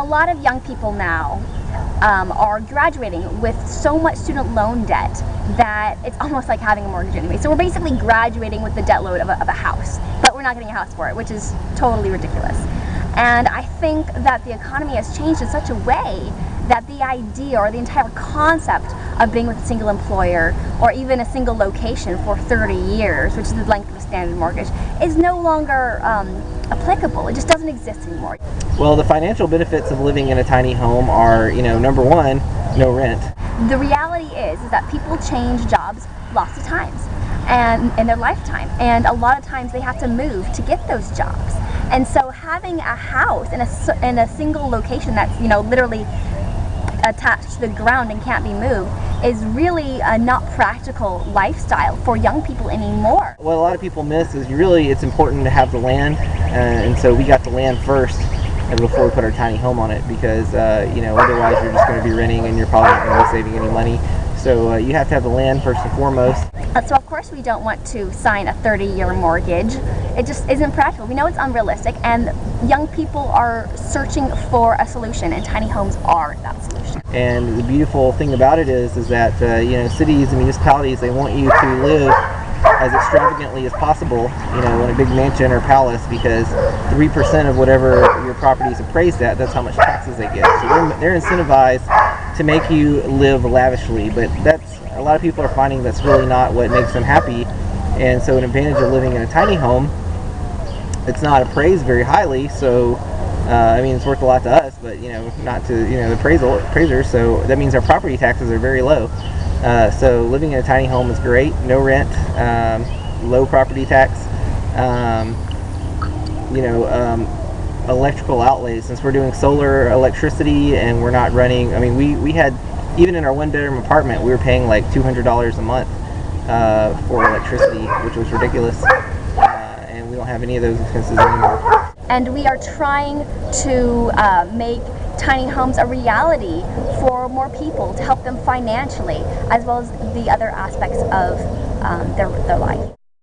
a lot of young people now are graduating with so much student loan debt that it's almost like having a mortgage anyway. So we're basically graduating with the debt load of a house, but we're not getting a house for it, which is totally ridiculous. And I think that the economy has changed in such a way that the idea or the entire concept of being with a single employer or even a single location for 30 years, which is the length of a standard mortgage, is no longer applicable. It just doesn't exist anymore. Well, the financial benefits of living in a tiny home are, number one, no rent. The reality is that people change jobs lots of times and in their lifetime, and a lot of times they have to move to get those jobs. And so having a house in a single location that's literally attached to the ground and can't be moved is really a not practical lifestyle for young people anymore. What a lot of people miss is it's important to have the land, and so we got the land first before we put our tiny home on it, because otherwise you're just going to be renting and you're probably not going to be saving any money. So you have to have the land first and foremost. So of course we don't want to sign a 30-year mortgage. It just isn't practical. We know it's unrealistic, and young people are searching for a solution, and tiny homes are that solution. And the beautiful thing about it is that cities and municipalities, they want you to live as extravagantly as possible, in a big mansion or palace, because 3% of whatever your property is appraised at, that's how much taxes they get. So they're incentivized to make you live lavishly, but a lot of people are finding that's really not what makes them happy. And so an advantage of living in a tiny home, it's not appraised very highly, so it's worth a lot to us, but not to the appraisers. So that means our property taxes are very low. So living in a tiny home is great. No rent, low property tax. Electrical outlays, since we're doing solar electricity and we're not running. We had, even in our one-bedroom apartment, we were paying like $200 a month for electricity, which was ridiculous. And we don't have any of those expenses anymore. And we are trying to make tiny homes a reality for more people, to help them financially, as well as the other aspects of their life.